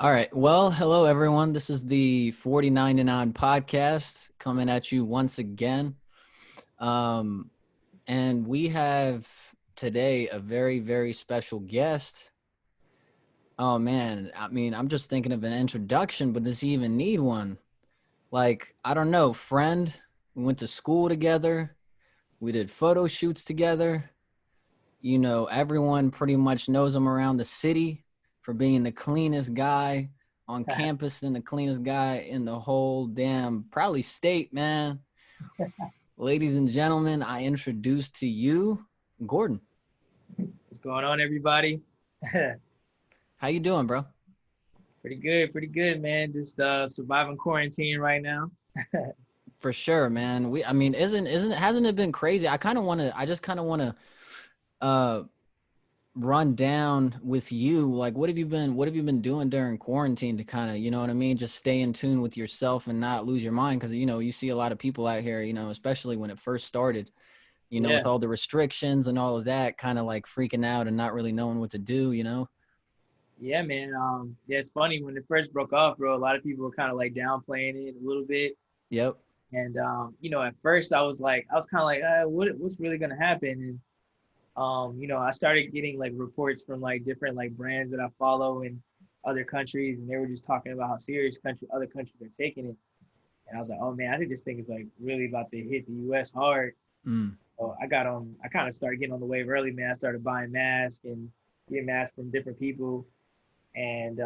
All right. Well, hello everyone. This is the 4099 podcast coming at you once again. Um, and we have today a very, very special guest. Oh man, I mean, I'm just thinking of an introduction, but does he even need one? Like, I don't know, friend. We went to school together. We did photo shoots together. Everyone pretty much knows him around the city for being the cleanest guy on campus and the cleanest guy in the whole damn probably state, man. Ladies and gentlemen, I introduce to you Gordon. What's going on, everybody? How you doing, bro? Pretty good, man. Just surviving quarantine right now. For sure, man. I mean, hasn't it been crazy? I just kind of want to uh run down with you, like what have you been doing during quarantine to kind of, you know what I mean, just stay in tune with yourself and not lose your mind, because you see a lot of people out here, especially when it first started, Yeah, with all the restrictions and all of that, kind of like freaking out and not really knowing what to do. yeah, man. Yeah, it's funny when it first broke off, bro. A lot of people were kind of like downplaying it a little bit, Yep. and at first I was kind of like, what's really gonna happen? And I started getting like reports from like different like brands that I follow in other countries, and they were just talking about how serious other countries are taking it. And I was like, oh man, I think this thing is like really about to hit the U.S. hard. Mm. So I kind of started getting on the wave early, man. I started buying masks and getting masks from different people. And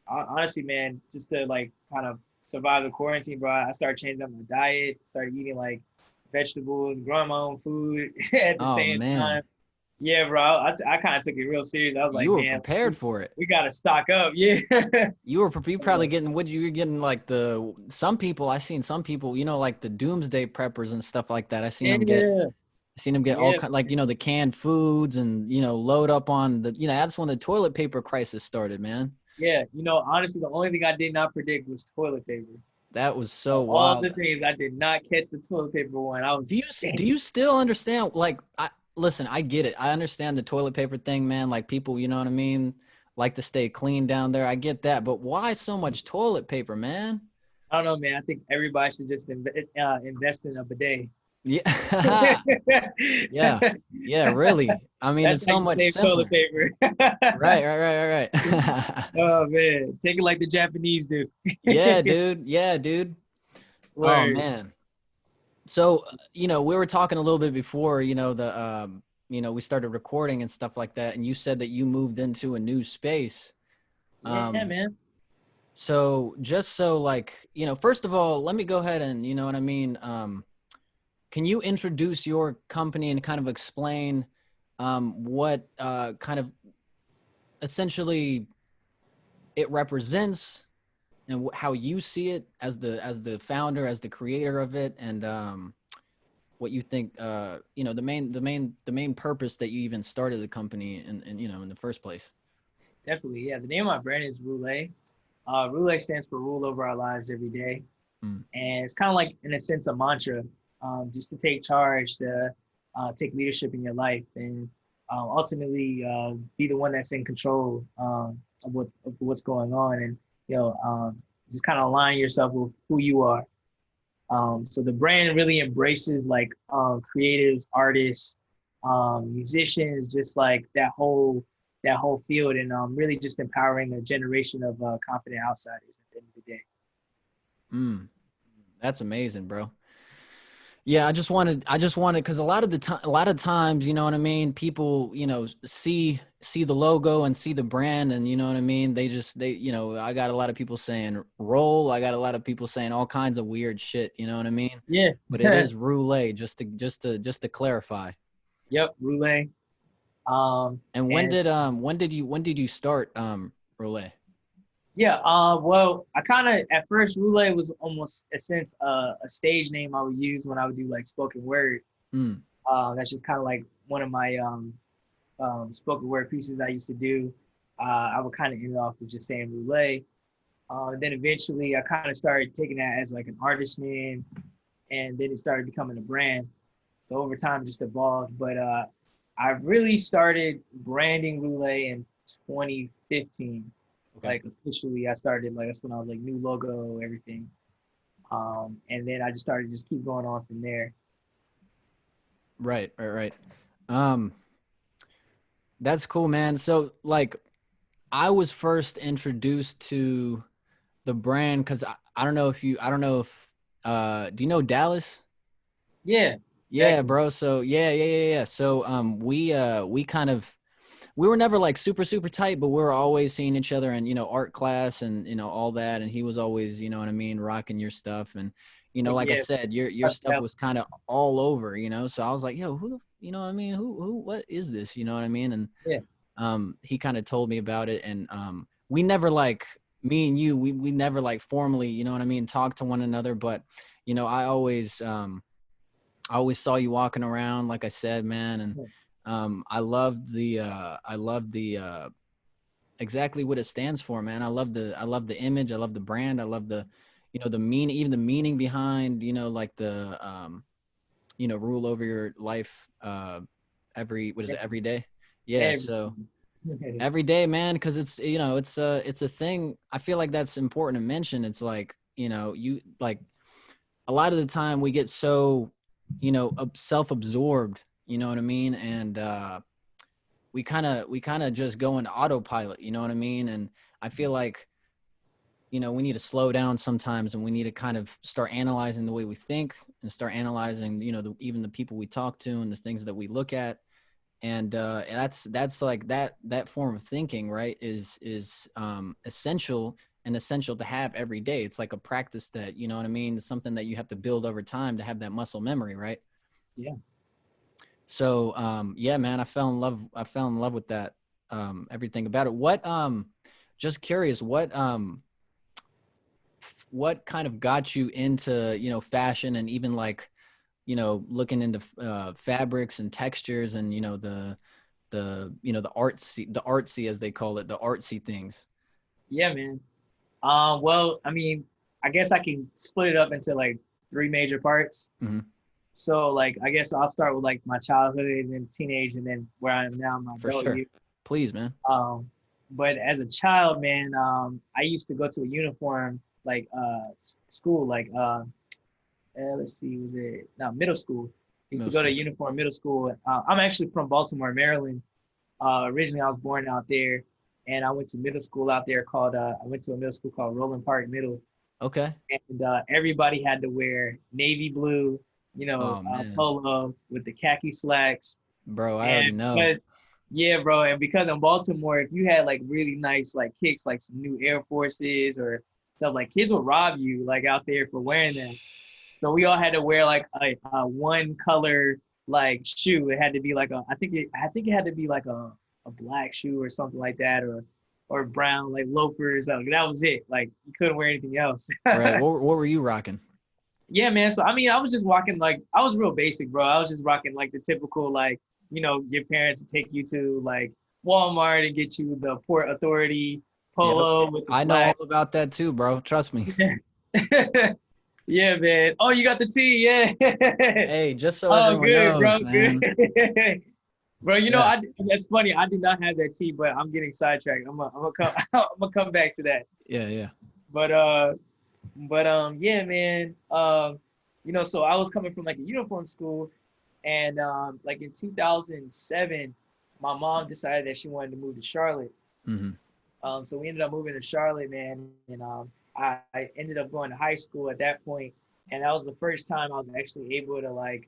honestly, man, just to like kind of survive the quarantine, bro, I started changing up my diet, started eating like vegetables, growing my own food at the Oh same time. man, Yeah, bro, I kind of took it real serious. I was you like, were man, prepared for it. we got to stock up. Yeah. You probably getting what you were getting, like the some people I seen some people, like the doomsday preppers and stuff like that. Yeah. I seen them get all Yeah. kind, like, the canned foods and, load up on that's when the toilet paper crisis started, man. Yeah. Honestly, the only thing I did not predict was toilet paper. That was so Of all wild. the things, I did not catch the toilet paper one. I was, Do you still understand? Like, listen, I get it. I understand the toilet paper thing, man. Like, people, you know what I mean, like to stay clean down there. I get that, but why so much toilet paper, man? I don't know, man. I think everybody should just invest in a bidet. Yeah, yeah, yeah. Really. I mean, That's it's how so you much save toilet simpler. paper. Right, right, right, right, right. Oh man, take it like the Japanese do. Yeah, dude. Yeah, dude. Oh Word. man. So, we were talking a little bit before, we started recording and stuff like that, and you said that you moved into a new space. Yeah, Um, man. so just so, like, first of all, let me go ahead and, you know what I mean? Can you introduce your company and kind of explain what kind of essentially it represents, and how you see it as the founder, as the creator of it, and what you think, the main purpose that you even started the company in the first place. Definitely. Yeah. The name of my brand is ROOLÄ. ROOLÄ stands for rule over our lives every day. Mm. And it's kind of like, in a sense, a mantra, just to take charge, to take leadership in your life, and ultimately be the one that's in control of what's going on, and just kind of align yourself with who you are. So the brand really embraces like creatives, artists, musicians, just like that whole field, and really just empowering a generation of confident outsiders at the end of the day. Mm. That's amazing, bro. Yeah, I just wanted, because a lot of times, you know what I mean, people, see the logo and see the brand, and you know what I mean, I got a lot of people saying roll, I got a lot of people saying all kinds of weird shit, you know what I mean? Yeah. But it is roulette, just to clarify. Yep, Roulette. And And when did you start roulette? yeah, well, I kind of at first Roulette was almost a sense a stage name I would use when I would do like spoken word. Mm. That's just kind of like one of my spoken word pieces I used to do. I would kind of end it off with just saying Roulette. Then eventually I kind of started taking that as like an artist name, and then it started becoming a brand. So over time, it just evolved. But I really started branding Roulette in 2015. Okay. Like officially, I started like that's when I was like new logo, everything. And then I just started just keep going on from there. Right, right, right. Um, that's cool, man. So like I was first introduced to the brand because I don't know if you I don't know if do you know Dallas? Yeah, Yeah, Jackson. bro. So yeah. So we kind of we were never like super tight, but we were always seeing each other in, art class and, all that. And he was always, you know what I mean, rocking your stuff. And, like I Yeah, said, your stuff yeah, was kind of all over, So I was like, yo, you know what I mean? What is this? You know what I mean? And yeah, he kind of told me about it. And we never like, me and you, we never like formally, you know what I mean, talk to one another. But, I always saw you walking around, like I said, man. And I love the exactly what it stands for, man. I love the image. I love the brand. I love the, the meaning, even the meaning behind, like the, rule over your life, what is it, every day? Yeah. So everything. every day, man, because it's a thing. I feel like that's important to mention. It's like, you like a lot of the time we get so, self-absorbed, you know what I mean? And, we kind of just go into autopilot, you know what I mean? And I feel like, we need to slow down sometimes, and we need to kind of start analyzing the way we think and start analyzing, even the people we talk to and the things that we look at. And that's like that form of thinking, right, is essential, and essential to have every day. It's like a practice that, you know what I mean, it's something that you have to build over time to have that muscle memory, right? Yeah, So yeah, man, I fell in love with that, everything about it. Just curious, what kind of got you into, fashion, and even like, looking into fabrics and textures, and, the artsy, as they call it, the artsy things. yeah, man. Well, I mean, I guess I can split it up into like three major parts. Hmm. So like I guess I'll start with like my childhood and then teenage and then where I am now in my For adult sure. years. Please, man. Um, but as a child, man, I used to go to a uniform like school like let's see, was it no middle school. I used to Middle go to school. uniform middle school. I'm actually from Baltimore, Maryland. Originally, I was born out there, and I went to middle school out there called I went to a middle school called Roland Park Middle, Okay. and everybody had to wear navy blue, Oh man, polo with the khaki slacks. bro, I already And know. because, yeah, bro, and because in Baltimore, if you had like really nice like kicks, like some new Air Forces or stuff, like kids will rob you like out there for wearing them. So we all had to wear like a one color like shoe. It had to be like I think it had to be like a black shoe or something like that, or brown like loafers. Like, that was it. Like you couldn't wear anything else. Right. What were you rocking? Yeah, man. So I mean, I was just rocking like I was real basic, bro. I was just rocking like the typical like your parents would take you to like Walmart and get you the Port Authority Yep. polo with the I know slack. all about that too, bro. Trust me. Yeah, man. Oh, you got the T, yeah. Hey, just so Oh, everyone good, bro. knows, man. Good. Bro, Yeah. that's funny. I did not have that T, but I'm getting sidetracked. I'm gonna come I'm gonna come back to that. Yeah, yeah. But yeah, man. So I was coming from like a uniform school, and like in 2007, my mom decided that she wanted to move to Charlotte. Hmm. So we ended up moving to Charlotte, man, and I ended up going to high school at that point, and that was the first time I was actually able to like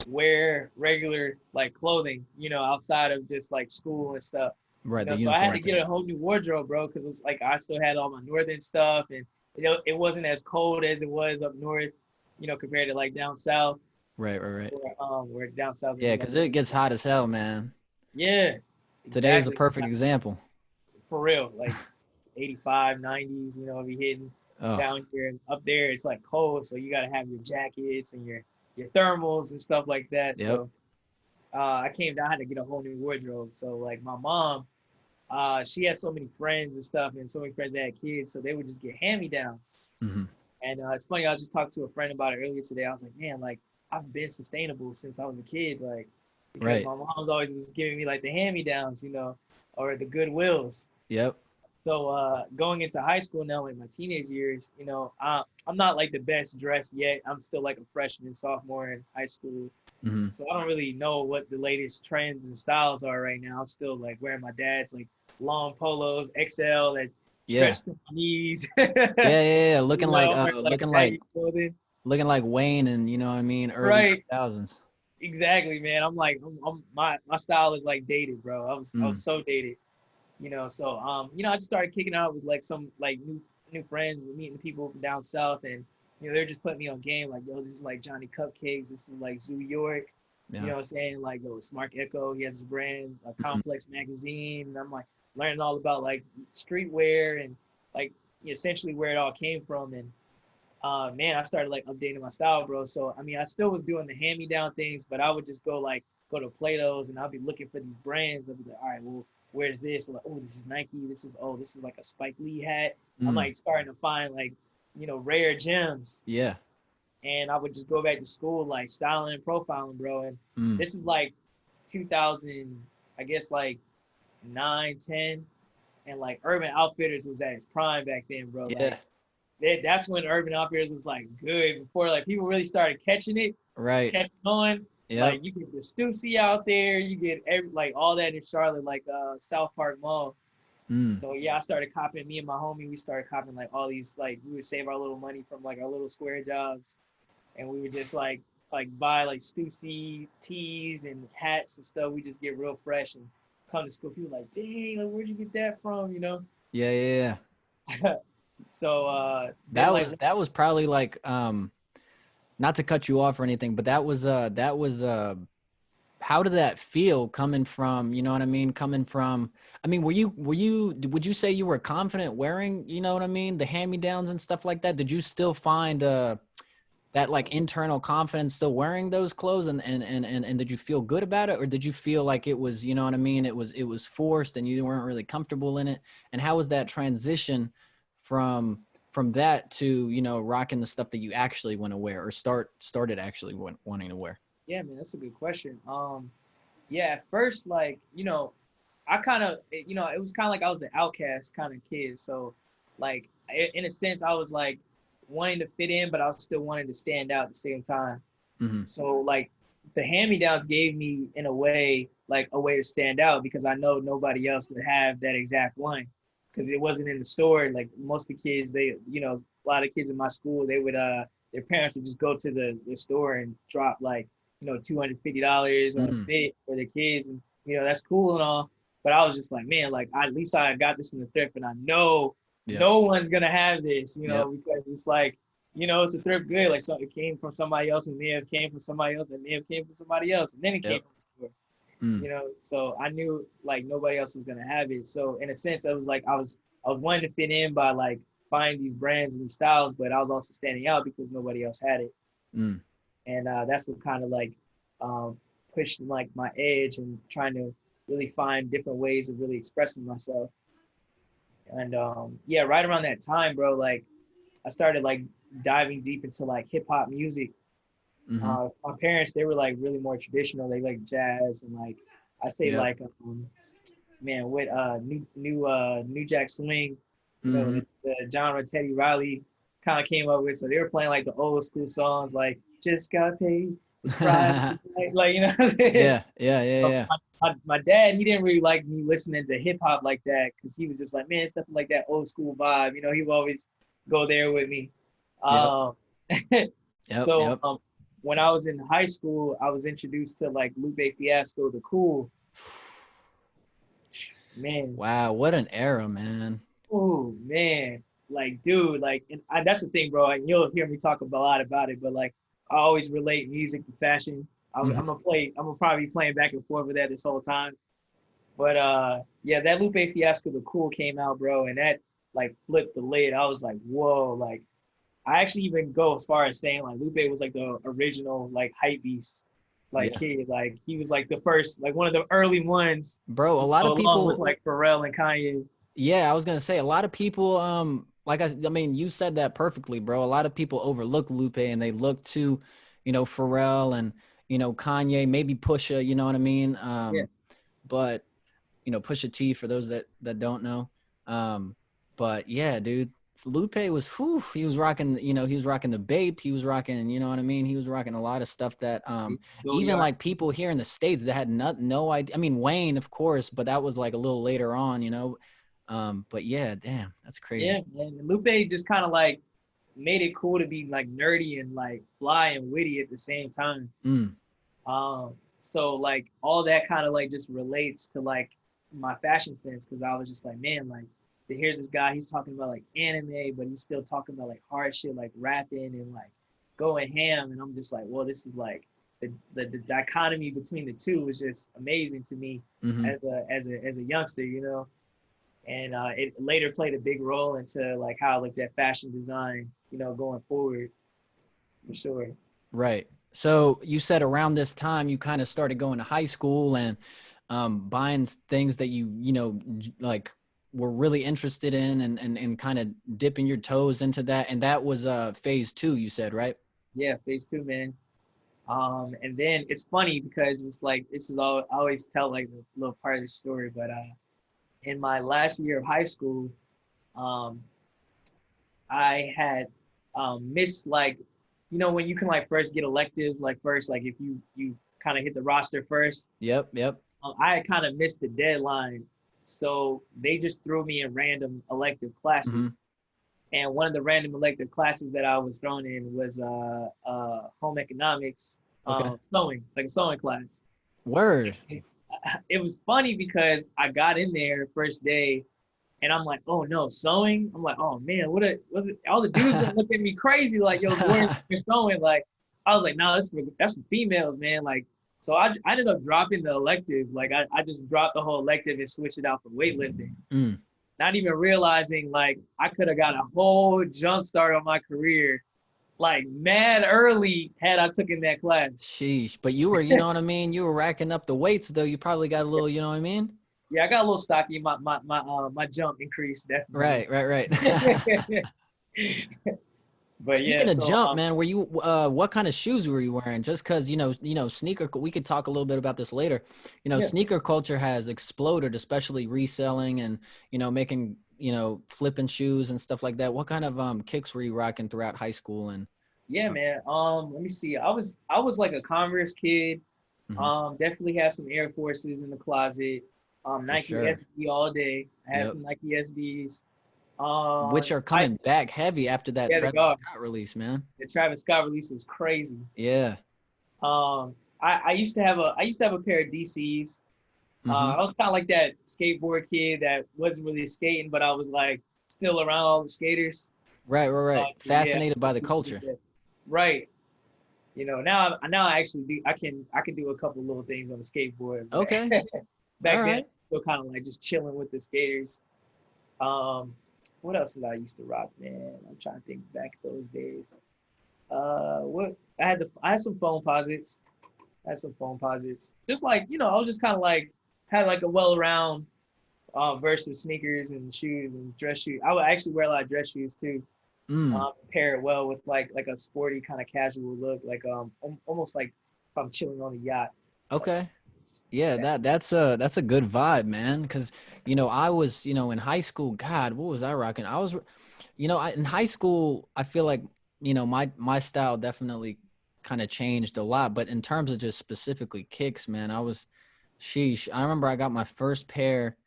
wear regular like clothing, outside of just like school and stuff. Right, the So I had uniform to get thing. a whole new wardrobe, bro, because it's like I still had all my northern stuff, and it wasn't as cold as it was up north, compared to like down south, Right, right, right. where down south it Yeah, was like because it gets really, hot as hell, man. yeah, Today's a exactly, perfect example. for real, like 85, 90s, be hitting Oh, down here and up there. It's like cold, so you got to have your jackets and your thermals and stuff like that. yep. So I came down, I had to get a whole new wardrobe. So like my mom, she had so many friends and stuff, and so many friends that had kids, so they would just get hand me downs. Hmm. And it's funny, I was just talking to a friend about it earlier today. I was like, man, like I've been sustainable since I was a kid, like because Right. my mom's always was giving me like the hand me downs, or the Goodwills. Yep. So going into high school now, in my teenage years, you know, I'm not like the best dressed yet. I'm still like a freshman, sophomore in high school. Mm-hmm. So I don't really know what the latest trends and styles are right now. I'm still like wearing my dad's like long polos, XL that Yeah. stretch to my knees. Yeah, yeah, yeah. You know, I'm wearing like baggy clothing. Looking like Wayne and you know what I mean, early Right. 2000s. Exactly, man. I'm like, my style is like dated, bro. I Mm. was so dated, you know. So you know, I just started kicking out with like some like new friends, meeting people from down south, and you know, they're just putting me on game. Like, yo, this is like Johnny Cupcakes. This is like Zoo York. You Yeah. know what I'm saying? Like, yo, it's Mark Echo. He has his brand, Mm. Complex Magazine. And I'm like learning all about like streetwear and like essentially where it all came from. And man, I started like updating my style, bro. So I mean, I still was doing the hand me down things, but I would just go to Plato's and I'll be looking for these brands. I'll be like, all right, well, where's this? Like, oh, this is Nike. This is like a Spike Lee hat. I'm Mm. like starting to find like, you know, rare gems. Yeah. And I would just go back to school like styling and profiling, bro. And Mm. this is like 2000, I guess like 9, 10, and like Urban Outfitters was at its prime back then, bro. Yeah. Like that's when Urban Outfitters was like good before like people really started catching it, Right. catching on. Yep. Like you get the Stussy out there, you get like all that in Charlotte, like South Park Mall. Mm. So yeah, I started copying. Me and my homie, we started copying like all these. Like we would save our little money from like our little square jobs, and we would just like buy like Stussy tees and hats and stuff. We just get real fresh and come to school. People like, dang, like, where'd you get that from? You know. Yeah, yeah, yeah. So then like That was probably like not to cut you off or anything, but that was how did that feel coming from, you know what I mean? Coming from, I mean, would you say you were confident wearing, you know what I mean? The hand-me-downs and stuff like that. Did you still find, that like internal confidence still wearing those clothes and did you feel good about it? Or did you feel like it was, you know what I mean? It was forced and you weren't really comfortable in it. And how was that transition from, from that to, you know, rocking the stuff that you actually want to wear or started actually wanting to wear? yeah, man, that's a good question. Yeah, at first, like, you know, I kind of, you know, it was kind of like I was an outcast kind of kid. So, like, in a sense, I was like wanting to fit in, but I was still wanting to stand out at the same time. Mm-hmm. So, like, the hand-me-downs gave me, in a way, like a way to stand out because I know nobody else would have that exact one because it wasn't in the store. Like, most of the kids, they, you know, a lot of kids in my school, they would, their parents would just go to the store and drop like, you know, $250 on a Mm-hmm. fit for the kids, and you know that's cool and all. But I was just like, man, like at least I got this in the thrift, and I know Yep. no one's gonna have this, you Yep. know, because it's like, you know, it's a thrift good. Like, so it came from somebody else, who may have came from somebody else, and may have came from somebody else, and then it came Yep. from the store. Mm. You know, so I knew like nobody else was gonna have it. So in a sense, it was like I was wanting to fit in by like finding these brands and these styles, but I was also standing out because nobody else had it. Mm. And that's what kind of like um, pushed like my edge and trying to really find different ways of really expressing myself. And yeah, right around that time, bro, like I started like diving deep into like hip hop music. Mm-hmm. My parents, they were like really more traditional. They like jazz and like I say Yep. like man, with New Jack Swing, you know, Mm-hmm. the genre Teddy Riley kind of came up with. So they were playing like the old school songs like Just Got Paid, It's Friday Night, like, you know what I'm saying? Yeah. Yeah. Yeah. So Yeah. my dad, he didn't really like me listening to hip hop like that because he was just like, man, stuff like that old school vibe. You know, he would always go there with me. Yep. Um, Yep. so Yep. when I was in high school, I was introduced to like Lupe Fiasco, the Cool, man. Wow. What an era, man. Oh man, like dude, like, and that's the thing, bro. And you'll hear me talk a lot about it, but like I always relate music to fashion. Mm-hmm. I'm gonna probably be playing back and forth with that this whole time. But yeah, that Lupe Fiasco, the Cool came out, bro, and that like flipped the lid. I was like, whoa, like I actually even go as far as saying like Lupe was like the original like hype beast, like Yeah. kid. Like he was like the first, like one of the early ones, Bro, a you lot know, of along with people, like Pharrell and Kanye. yeah, I was gonna say a lot of people, like I mean, you said that perfectly, bro. A lot of people overlook Lupe and they look to, you know, Pharrell and, you know, Kanye, maybe Pusha, you know what I mean? Yeah. But, you know, Pusha T for those that don't know. But yeah, dude, Lupe was, whew, he was rocking, he was rocking the Bape. He was rocking, you know what I mean? He was rocking a lot of stuff that, Go even yard. like people here in the States that had no idea. I mean, Wayne, of course, but that was like a little later on. But yeah, damn, that's Yeah, crazy. man. And Lupe just kind of like made it cool to be like nerdy and like fly and witty at the same time. Mm, So like all that kind of like just relates to like my fashion sense because I was just like, man, like here's this guy, he's talking about like anime, but he's still talking about like hard shit like rapping and like going ham. And I'm just like, well, this is like the dichotomy between the two was just amazing to me mm-hmm. as a youngster, And it later played a big role into like how I looked at fashion design, going forward for sure. Right. So you said around this time you kind of started going to high school and buying things that like were really interested in and kind of dipping your toes into that. And that was phase 2, you said, right? Yeah, phase two, man. And then it's funny because it's like this is all I always tell like a little part of the story, but in my last year of high school, um, I had missed like when you can like first get electives like first like if you kind of hit the roster first. Yep. Yep. I had kind of missed the deadline, so they just threw me in random elective Mm-hmm. classes. And one of the random elective classes that I was thrown in was home economics, Okay. sewing, like a sewing class. Word. It was funny because I got in there first day and I'm like, oh no, sewing. I'm like, oh man, all the dudes gonna look at me crazy, like, yo, you're sewing. Like, I was like, no, that's for females, man. Like, so I ended up dropping the elective. Like, I just dropped the whole elective and switched it out for weightlifting. Mm. Not even realizing like I could have got a whole jump start on my career, like mad early had I taken that class. Sheesh. But you were, you know what I mean? You were racking up the weights though. You probably got a little, you know what I mean? Yeah, I got a little stocky. My jump increased definitely. Right, right, right. But yeah, Speaking of so jump, man, were you what kind of shoes were you wearing? Just because sneaker. We could talk a little bit about this later. yeah, Sneaker culture has exploded, especially reselling and making flipping shoes and stuff like that. What kind of kicks were you rocking throughout high school and? yeah, man. Let me see. I was like a Converse kid. Mhm, Definitely had some Air Forces in the closet. for Nike sure. SB all day. I had Yep. some Nike SBs. Which are I coming back heavy after that yeah, the Travis guard. Scott release, man. The Travis Scott release was crazy. Yeah. I used to have a pair of DCs. Mm-hmm. I was kind of like that skateboard kid that wasn't really skating, but I was like still around all the skaters. Right, right, right. Yeah, Fascinated by the culture. right. Now I actually do. I can do a couple little things on the skateboard. Okay. But All back then, right. still kind of like just chilling with the skaters. Um, what else did I used to rock, man? I'm trying to think back those days. What I had some phone posits. I had some phone posits. Just like I was just kind of like had like a well-round verse of sneakers and shoes and dress shoes. I would actually wear a lot of dress shoes too. Mm. Pair it well with like a sporty kind of casual look, like almost like if I'm chilling on a yacht. Like Okay. Yeah, that. that's a good vibe, man. Because I was in high school. God, what was I rocking? I was, in high school, I feel like my style definitely kind of changed a lot. But in terms of just specifically kicks, man, sheesh. I remember I got my first pair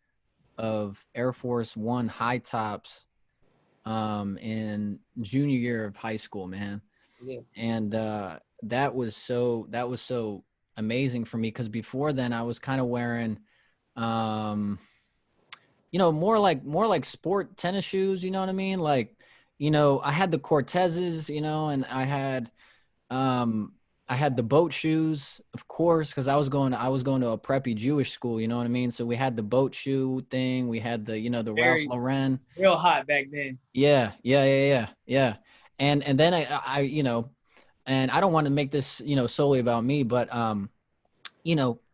of Air Force One high tops in junior year of high school, man. Yeah. And that was so amazing for me because before then I was kind of wearing um more like sport tennis shoes, you know what I mean? Like, I had the Cortezes, and um I had the boat shoes, of course, because I was going to a preppy Jewish school, you know what I mean? So we had the boat shoe thing, we had the Ralph Very Lauren. real hot back then. Yeah, yeah, yeah, yeah, yeah. And then and I don't want to make this, solely about me, but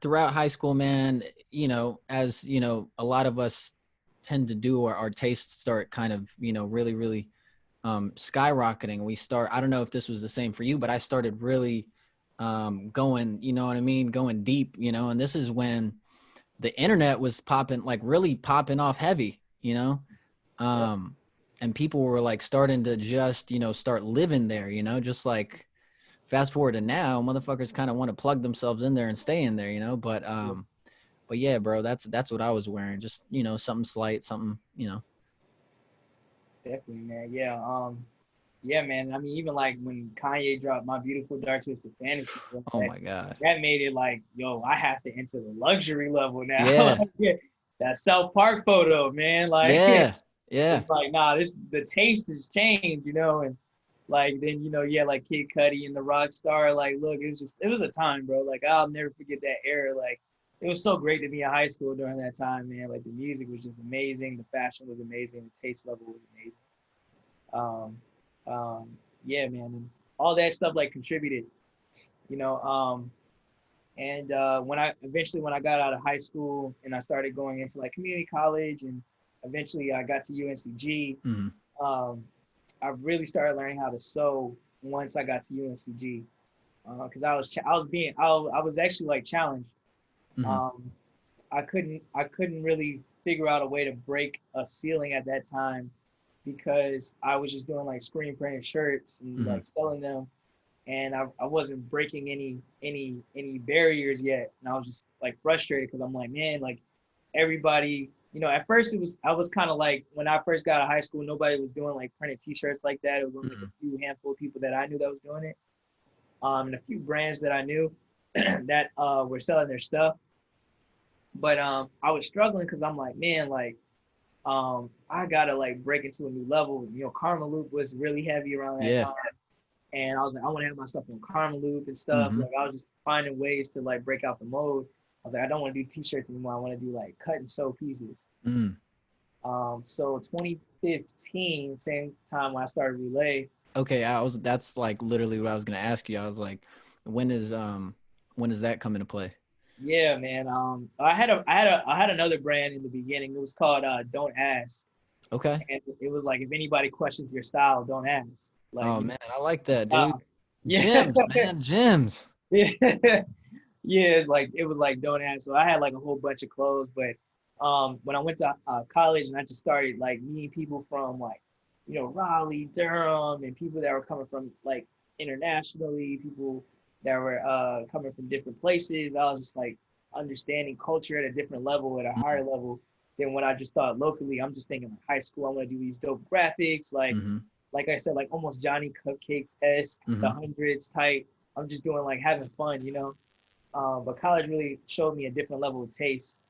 throughout high school, man, as a lot of us tend to do, our tastes start kind of, really, really skyrocketing. I don't know if this was the same for you, but I started really going, you know what I mean, going deep, and this is when the internet was popping, like really popping off heavy, Yep. And people were like starting to just, start living there, just like fast forward to now, motherfuckers kind of want to plug themselves in there and stay in there, Yeah, but yeah, bro, that's what I was wearing. Just, something slight, something. definitely, man. Yeah. Yeah, man. I mean, even like when Kanye dropped "My Beautiful Dark Twisted Fantasy," bro, Oh my God. that made it like, yo, I have to enter the luxury level now. Yeah. Like, yeah, that South Park photo, man. Like, Yeah. Yeah. it's like, nah, this the taste has changed, and like then yeah, like Kid Cudi and the rock star. Like, look, it was a time, bro. Like, I'll never forget that era. Like, it was so great to be in high school during that time, man. Like, the music was just amazing, the fashion was amazing, the taste level was amazing. Um, um, yeah, man, and all that stuff like contributed, you know. And when I got out of high school and I started going into like community college, and eventually I got to UNCG, Mm-hmm. um, I really started learning how to sew once I got to UNCG, because I was actually like challenged. Mm-hmm. Um, I couldn't really figure out a way to break a ceiling at that time because I was just doing like screen printed shirts and Mm-hmm. like selling them, and I wasn't breaking any barriers yet, and I was just like frustrated because I'm like, man, like everybody, at first I was kind of like when I first got out of high school, nobody was doing like printed T-shirts like that. It was only like Mm-hmm. a few handful of people that I knew that was doing it, and a few brands that I knew that were selling their stuff. But I was struggling because I'm like, man, like I gotta like break into a new level. Karma Loop was really heavy around that Yeah. time, and I was like, I want to have my stuff on Karma Loop and stuff. Mm-hmm. Like I was just finding ways to like break out the mode. I was like, I don't want to do T-shirts anymore. I want to do like cut and sew pieces. Mm. So 2015, same time when I started Relay. Okay, that's like literally what I was gonna ask you. I was like, when is um when does that come into play? Yeah, man. I had another brand in the beginning. It was called Don't Ask, Okay. and it was like if anybody questions your style, don't ask. Like Oh man, I like that, dude. style. Yeah, Gyms, man, gyms. yeah. Yeah, it was like don't ask. So I had like a whole bunch of clothes, but when I went to college and I just started like meeting people from like Raleigh, Durham, and people that were coming from like internationally, people that were coming from different places. I was just like understanding culture at a different level, at a higher Mm-hmm. level than what I just thought locally. I'm just thinking like high school. I want to do these dope graphics, Mm-hmm. like I said, like almost Johnny Cupcakes esque, the Mm-hmm. hundreds type. I'm just doing like having fun. But college really showed me a different level of taste.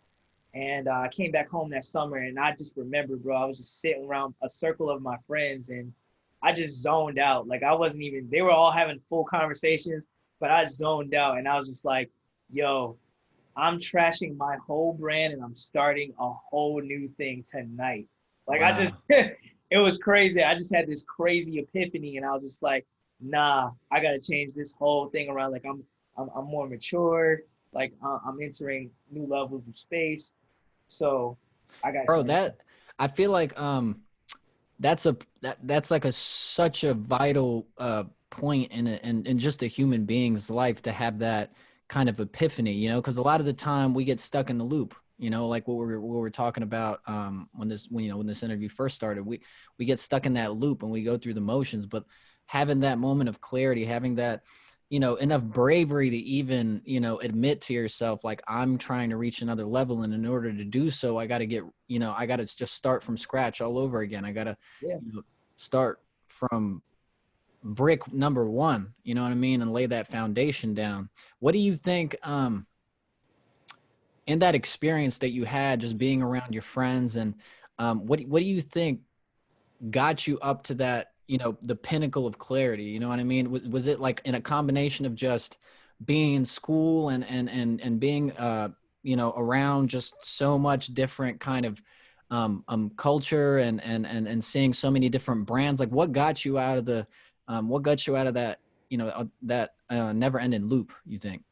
And I came back home that summer, and I just remember, bro, I was just sitting around a circle of my friends, and I just zoned out. Like I wasn't even. They were all having full conversations, but I zoned out, and I was just like, "Yo, I'm trashing my whole brand, and I'm starting a whole new thing tonight." Like I just, Wow. it was crazy. I just had this crazy epiphany, and I was just like, "Nah, I gotta change this whole thing around." Like I'm more mature. Like I'm entering new levels of space, so I gotta Bro, change. that I feel like that's like a such a vital point in just a human being's life to have that kind of epiphany, because a lot of the time we get stuck in the loop, like what we're talking about when this interview first started. We get stuck in that loop and we go through the motions, but having that moment of clarity, having that enough bravery to even admit to yourself, like, I'm trying to reach another level, and in order to do so I got to I got to just start from scratch all over again. I got to Yeah, start from brick number one, you know what I mean, and lay that foundation down. What do you think in that experience that you had just being around your friends, and what do you think got you up to that, the pinnacle of clarity? You know what I mean? Was it like in a combination of just being in school and being around just so much different kind of culture and seeing so many different brands? Like, what got you out of that, that never ending loop, you think?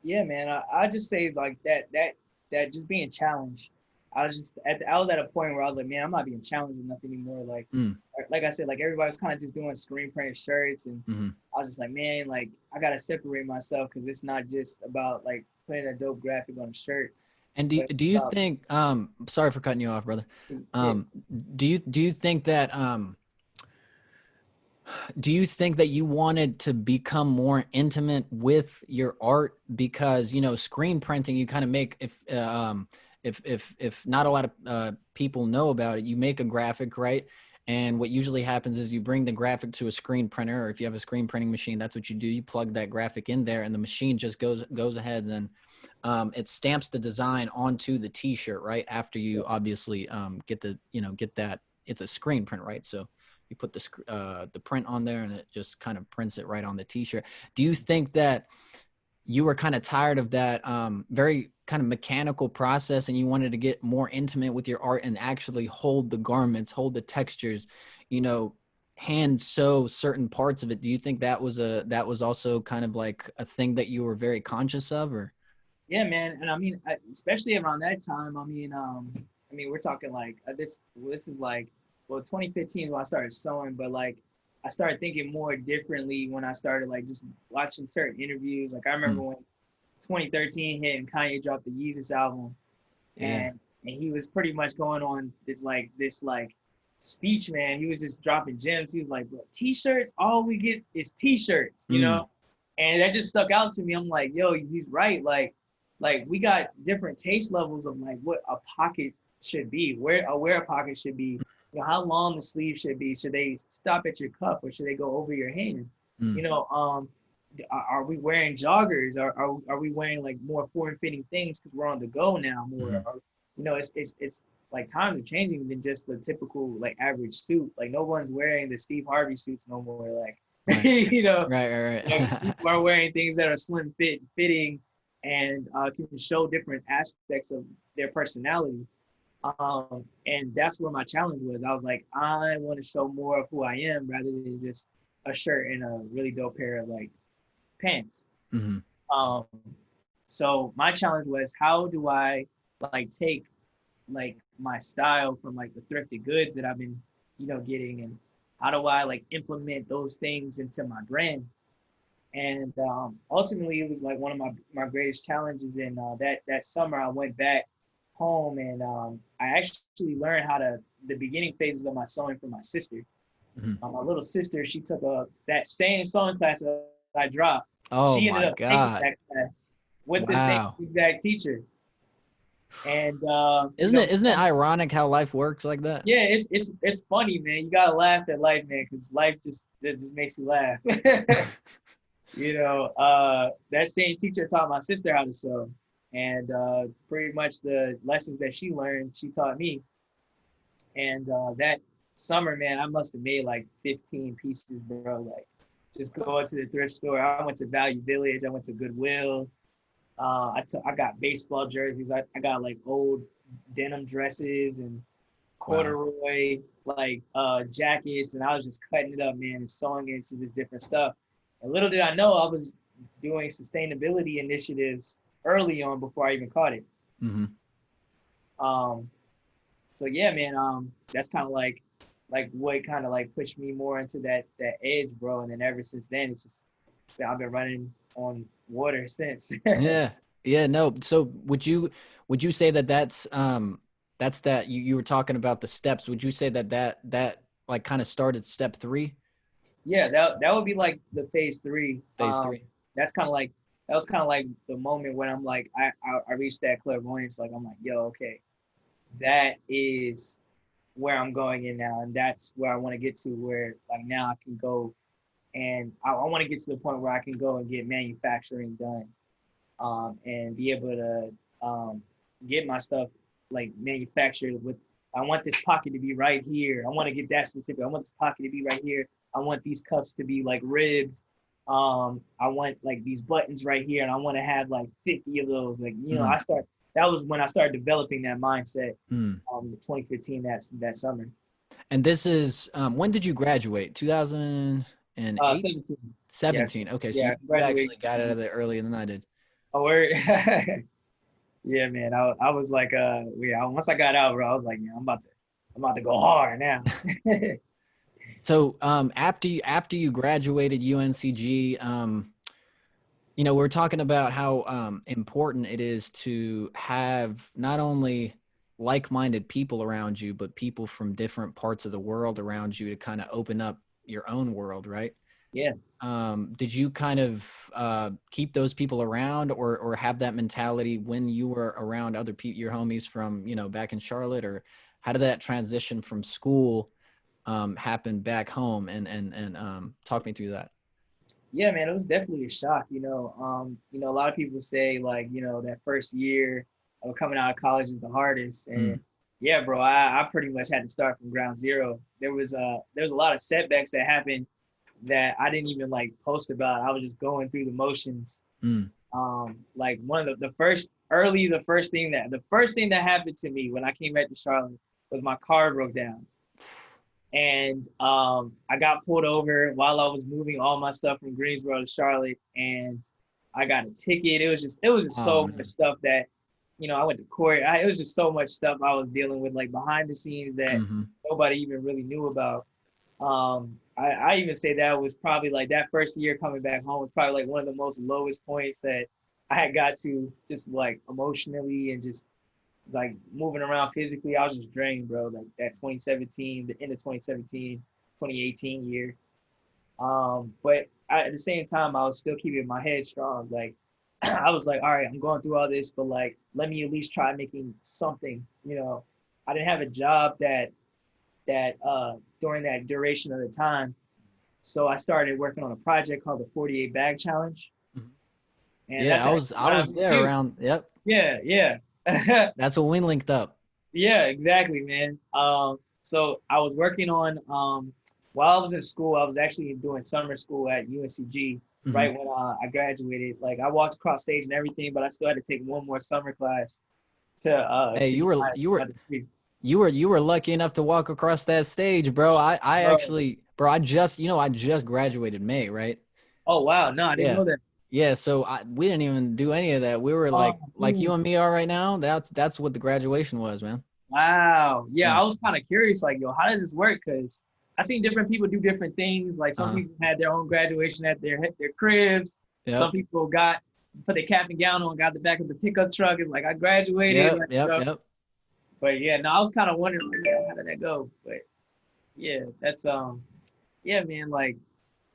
yeah, man. I just say like that just being challenged. I was at a point where I was like, man, I'm not being challenged enough anymore. Mm, Like I said, like everybody's kind of just doing screen printed shirts, and mm-hmm, I was just like, man, like I gotta separate myself because it's not just about like putting a dope graphic on a shirt. And But do you think sorry for cutting you off, brother. yeah, Um do you think that do you think that you wanted to become more intimate with your art because you know screen printing you kind of make if not a lot of people know about it, you make a graphic, right? And what usually happens is you bring the graphic to a screen printer, or if you have a screen printing machine, that's what you do. You plug that graphic in there and the machine just goes ahead and it stamps the design onto the t-shirt, right? After you obviously get the, you know, get that, it's a screen print, right? So you put the print on there and it just kind of prints it right on the t-shirt. Do you think that you were kind of tired of that very kind of mechanical process and you wanted to get more intimate with your art and actually hold the garments, hold the textures, you know, hand sew certain parts of it? Do you think that was also kind of like a thing that you were very conscious of? Or yeah, man. And I mean, especially around that time, I mean, we're talking like this is like, well, 2015 is when I started sewing, but like I started thinking more differently when I started like just watching certain interviews. Like I remember mm, when 2013 hit and Kanye dropped the Yeezus album, yeah. and he was pretty much going on this like speech, man. He was just dropping gems. He was like, "Bro, t-shirts, all we get is t-shirts," you Mm, know, and that just stuck out to me. I'm like, yo, he's right. Like we got different taste levels of like what a pocket should be, where a pocket should be, you know, how long the sleeve should be. Should they stop at your cuff or should they go over your hand? mm, You know, are we wearing joggers? Are we wearing like more form fitting things because we're on the go now more? mm, Or, you know, it's like times are changing than just the typical like average suit. Like no one's wearing the Steve Harvey suits no more. Like right. you know, like Right. people are wearing things that are fitting and can show different aspects of their personality. And that's where my challenge was. I was like, I want to show more of who I am rather than just a shirt and a really dope pair of like pants. Mhm. Um, so my challenge was how do I like take like my style from like the thrifted goods that I've been, you know, getting, and how do I like implement those things into my brand? And ultimately, it was like one of my greatest challenges. In that summer, I went back home and I actually learned how to the beginning phases of my sewing from my sister. Mhm. My little sister, she took that same sewing class that I dropped. Oh She ended my up taking God. that class with the same Wow. exact teacher. And you Isn't know, it ironic how life works like that? yeah, it's funny, man. You gotta laugh at life, man, because life just it just makes you laugh. You know, that same teacher taught my sister how to sew, and pretty much the lessons that she learned, she taught me. And that summer, man, I must have made like 15 pieces, bro. Like just going to the thrift store. I went to Value Village. I went to Goodwill. I got baseball jerseys. I got like old denim dresses and Wow. corduroy like jackets, and I was just cutting it up, man, and sewing it into this different stuff. And little did I know I was doing sustainability initiatives early on before I even caught it. Mhm. Um, so yeah, man, that's kind of like what kind of like pushed me more into that edge, bro. And then ever since then, it's just I've been running on water since. Yeah. Yeah, no. So would you say that that's that you were talking about the steps. Would you say that that like kind of started step 3, Yeah, that would be like the phase three. phase 3? That's kind of like that was kind of like the moment when I'm like I reached that clairvoyance. Like I'm like, yo, okay, that is where I'm going in now, and that's where I want to get to. Where like now I can go and I want to get to the point where I can go and get manufacturing done, and be able to get my stuff like manufactured with. I want this pocket to be right here. I want to get that specific. I want this pocket to be right here. I want these cups to be like ribbed. I want like these buttons right here, and I want to have like 50 of those. Like you know, Mm. That was when I started developing that mindset. Mm. 2015. That summer. And this is when did you graduate? 2008? 17. Yeah, 17. Okay, so yeah. you Graduated. actually got out of there earlier than I did. Oh, word. Yeah, man. I was like, yeah. Once I got out, bro, I was like, yeah, I'm about to go hard now. So after you graduated UNCG, we're talking about how important it is to have not only like-minded people around you, but people from different parts of the world around you to kind of open up your own world, right? Yeah. Did you kind of keep those people around, or have that mentality when you were around other people, your homies from, back in Charlotte, or how did that transition from school happen back home, and talk me through that? Yeah, man, it was definitely a shock. A lot of people say like, that first year of coming out of college is the hardest. And Mm, yeah, bro, I pretty much had to start from ground zero. There was a lot of setbacks that happened that I didn't even like post about. I was just going through the motions. mm. Like one of the first thing that happened to me when I came back to Charlotte was my car broke down. And I got pulled over while I was moving all my stuff from Greensboro to Charlotte, and I got a ticket. It was just Oh so much man. stuff that, I went to court. It was just so much stuff I was dealing with, like behind the scenes that Mm-hmm. nobody even really knew about. I even say that was probably like that first year coming back home was probably like one of the most lowest points that I had got to, just like emotionally and just like moving around physically. I was just drained, bro. Like that 2017, the end of 2017, 2018 year. But at the same time, I was still keeping my head strong. Like I was like, all right, I'm going through all this, but like, let me at least try making something. I didn't have a job that during that duration of the time. So I started working on a project called the 48 Bag Challenge, and Yeah, that's I actually was I what I was met there you. around. Yep, Yeah, yeah. that's when we linked up. Yeah, exactly, man. So I was working on while I was in school, I was actually doing summer school at UNCG Hmm. right when I graduated. Like I walked across stage and everything, but I still had to take one more summer class to Hey, to you get were my, you my were degree. you were lucky enough to walk across that stage, bro. I Bro. actually, bro, I just graduated May, right? Oh wow, no, I didn't Yeah. know that. Yeah, so we didn't even do any of that. We were Oh, like you and me are right now. That's what the graduation was, man. wow. Yeah, Yeah. I was kind of curious, like, yo, how does this work? Because I seen different people do different things. Like some Uh-huh. people had their own graduation at their cribs. Some Yep. people got put their cap and gown on, got the back of the pickup truck. It's like I graduated, Yep. like Yep. Yep. But yeah, no, I was kind of wondering, like, yeah, how did that go? But yeah, yeah, man, like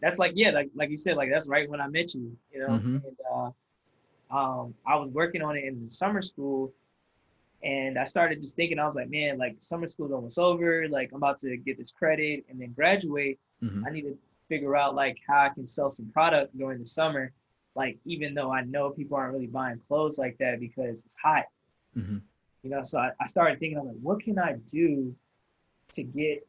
that's like yeah, like you said, like that's right when I met you, Mm-hmm. and I was working on it in summer school. And I started just thinking, I was like, man, like summer school's almost over. Like I'm about to get this credit and then graduate. Mm-hmm. I need to figure out like how I can sell some product during the summer. Like even though I know people aren't really buying clothes like that because it's hot, Mm-hmm. So I started thinking, I'm like, what can I do to get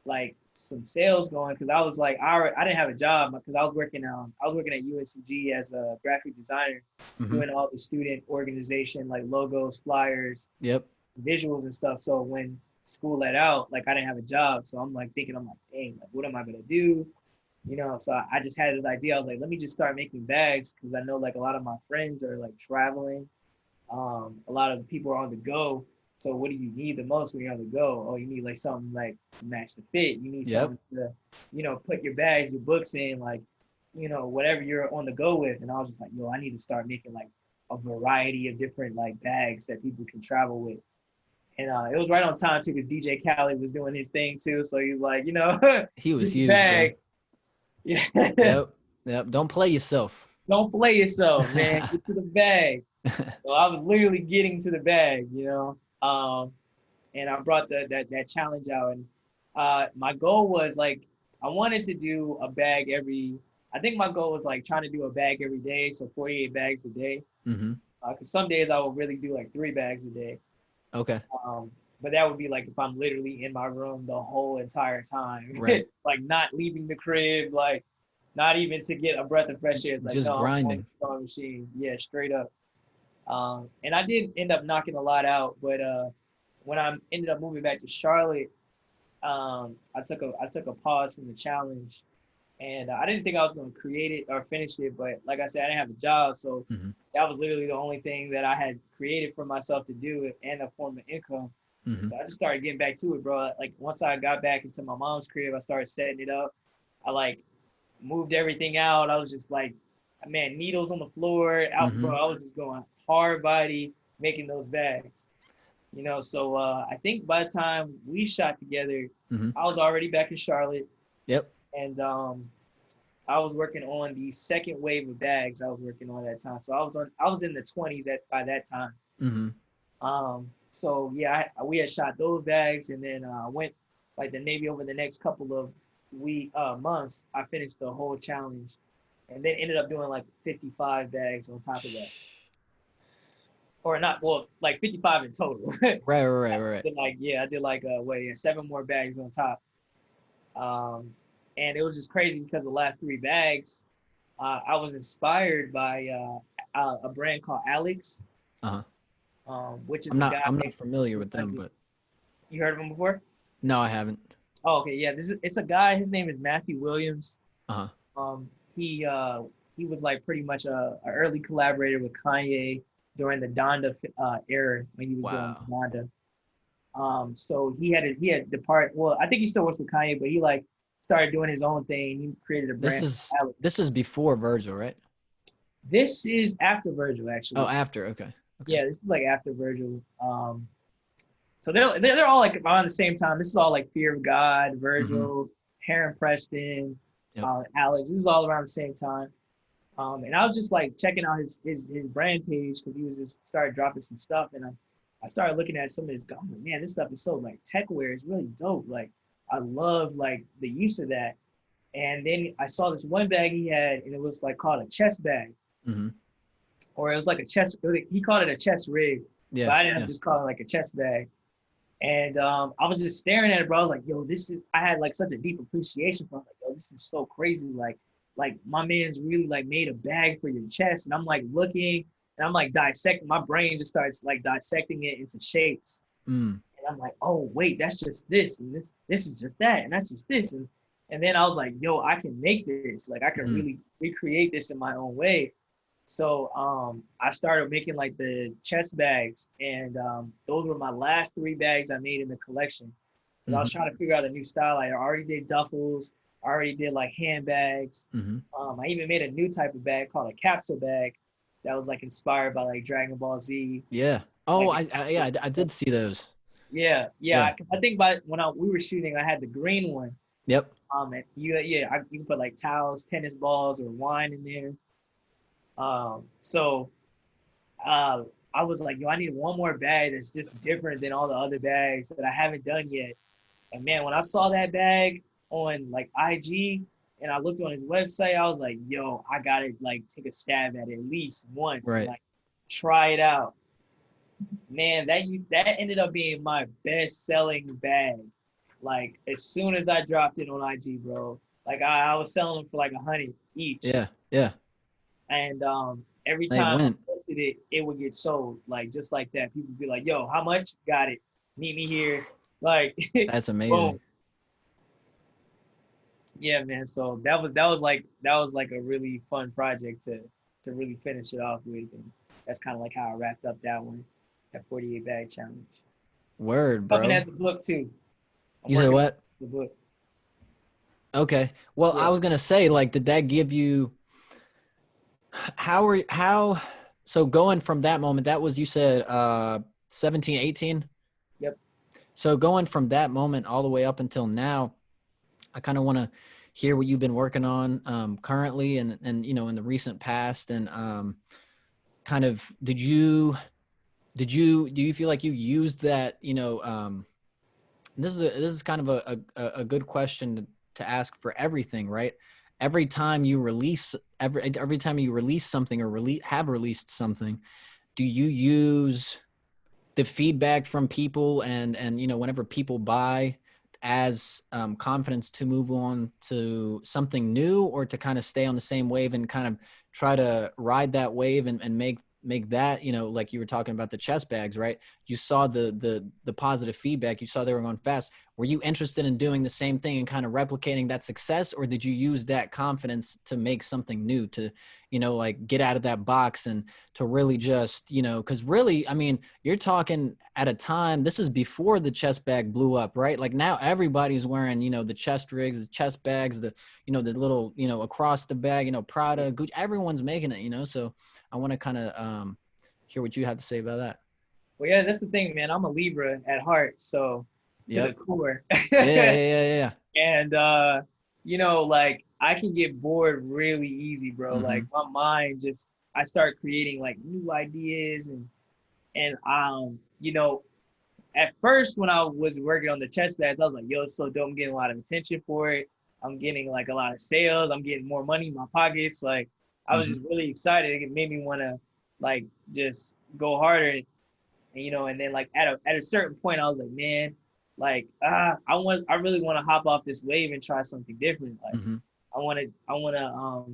like some sales going? Because I was like, I didn't have a job because I was working at UNCG as a graphic designer, Mm-hmm. doing all the student organization like logos, flyers, Yep. visuals and stuff. So when school let out, like I didn't have a job. So I'm like thinking, I'm like, dang, like what am I gonna do? So I just had this idea. I was like, let me just start making bags because I know like a lot of my friends are like traveling. A lot of people are on the go. So what do you need the most when you're on the go? Oh, you need like something like to match the fit. You need Yep. something to, put your bags, your books in, like, whatever you're on the go with. And I was just like, yo, I need to start making like a variety of different like bags that people can travel with. And it was right on time too, because DJ Khaled was doing his thing too. So he was like, He was get the huge, bro. bag. Yeah. Yep. Yep. Don't play yourself. Don't play yourself, man. Get to the bag. So I was literally getting to the bag. And I brought that challenge out. And my goal was like, I wanted to do a bag I think my goal was like trying to do a bag every day. So 48 bags a day. Mm-hmm. Because some days I will really do like 3 bags a day. Okay. Um, but that would be like if I'm literally in my room the whole entire time, Right. like not leaving the crib, like not even to get a breath of fresh air. It's like, Just no, I'm on the grinding. sewing machine. Yeah, straight up. And I did end up knocking a lot out, but when I ended up moving back to Charlotte, I took a pause from the challenge, and I didn't think I was going to create it or finish it. But like I said, I didn't have a job, so Mm-hmm. that was literally the only thing that I had created for myself to do and a form of income. Mm-hmm. So I just started getting back to it, bro. Like once I got back into my mom's crib, I started setting it up. I like moved everything out. I was just like, man, needles on the floor. Out, Mm-hmm. bro, I was just going hard body making those bags. So I think by the time we shot together, Mm-hmm. I was already back in Charlotte, Yep. and I was working on the second wave of bags I was working on at that time. So I was in the 20s by that time. Mm-hmm. So yeah, we had shot those bags, and then went like the Navy over the next couple of months. I finished the whole challenge, and then ended up doing like 55 bags on top of that, or not, well, like 55 in total. Right, right, right. I did like 7 more bags on top. Um, and it was just crazy because the last 3 bags, I was inspired by a brand called Alex, Uh-huh. which is I'm a not guy I'm not familiar who with does them, it. but You heard of him before? no, I haven't. Oh, okay, yeah. It's a guy. His name is Matthew Williams. Uh-huh. Um, he was like pretty much a early collaborator with Kanye during the Donda era when he was doing Wow. Donda. So he had depart. Well, I think he still works with Kanye, but he like started doing his own thing. He created a This brand is called Alex. this is before Virgil, right? This is after Virgil, Oh, actually. after. Okay. Okay. Yeah, this is like after Virgil. So they're all like around the same time. This is all like Fear of God, Mm-hmm. Virgil, Heron Preston, Yep. Alex. This is all around the same time. And I was just like checking out his brand page because he was just started dropping some stuff, and I started looking at some of his. I'm like, man, this stuff is so like techwear. It's really dope. Like I love like the use of that. And then I saw this one bag he had, and it was like called a chest bag, Mm-hmm. or it was like a chest. He called it a chest rig, but Yeah. I ended up Yeah. just calling it like a chest bag. And I was just staring at it, bro. I was like, yo, this is. I had like such a deep appreciation for it. Like, yo, this is so crazy. Like my man's really like made a bag for your chest. And I'm like looking, and I'm like dissecting. My brain just starts like dissecting it into shapes. Mm. And I'm like, oh wait, that's just this, and this is just that, and that's just this. And then I was like, yo, I can make this. Like I can Mm. really recreate this in my own way. So I started making like the chest bags, and those were my last 3 bags I made in the collection. And I was Mm-hmm. trying to figure out a new style. I already did duffels, I already did like handbags. Mm-hmm. I even made a new type of bag called a capsule bag that was like inspired by like Dragon Ball Z. Yeah. Oh, Like, yeah, I did see those. yeah, Yeah. yeah. I think by when we were shooting, I had the green one. Yep. And you can put like towels, tennis balls, or wine in there. So uh, I was like, yo, I need one more bag that's just different than all the other bags that I haven't done yet. And man, when I saw that bag on like IG and I looked on his website, I was like, yo, I gotta like take a stab at it at least once and Right. like try it out. Man, that ended up being my best selling bag. Like as soon as I dropped it on IG, bro, like I was selling them for like 100 each. Yeah. Yeah. And every They time I went. posted it, it would get sold, like just like that. People would be like, "Yo, how much? Got it. Meet me here." Like, That's boom. amazing. Yeah, man. So that was like a really fun project to really finish it off with, and that's kind of like how I wrapped up that one, that 48 bag challenge. Word, Coming bro. as a book too. I'm You said working on what? the book. Okay. Well, I Yeah. was gonna say, like, did that give you how so going from that moment, that was, you said 17, 18? Yep. So going from that moment all the way up until now, I kind of want to hear what you've been working on currently and in the recent past, and kind of do you feel like you used that, this is kind of a good question to ask for everything, right? Every time you release every time you release something or have released something, do you use the feedback from people and whenever people buy as confidence to move on to something new, or to kind of stay on the same wave and kind of try to ride that wave and make that, like you were talking about the chest bags, right? You saw the positive feedback, you saw they were going fast. were you interested in doing the same thing and kind of replicating that success, or did you use that confidence to make something new, to, you know, like get out of that box and to really just, you know, because really, I mean, you're talking at a time, this is before the chest bag blew up, right? Like now everybody's wearing, you know, the chest rigs, the chest bags, the, you know, the little, you know, across the bag, you know, Prada, Gucci, everyone's making it, you know? So I want to kind of hear what you have to say about that. Well, yeah, that's the thing, man. I'm a Libra at heart, so to the Yep. core. Yeah, yeah, yeah, yeah. And you know, like I can get bored really easy, bro. Mm-hmm. Like my mind just I start creating like new ideas and you know, at first when I was working on the chest pads, I was like, yo, it's so dope. I'm getting a lot of attention for it. I'm getting like a lot of sales. I'm getting more money in my pockets. Like I was Mm-hmm. just really excited. It made me want to like just go harder. And, you know, and then like at a certain point, I was like, man, like I really want to hop off this wave and try something different. Like Mm-hmm. I want to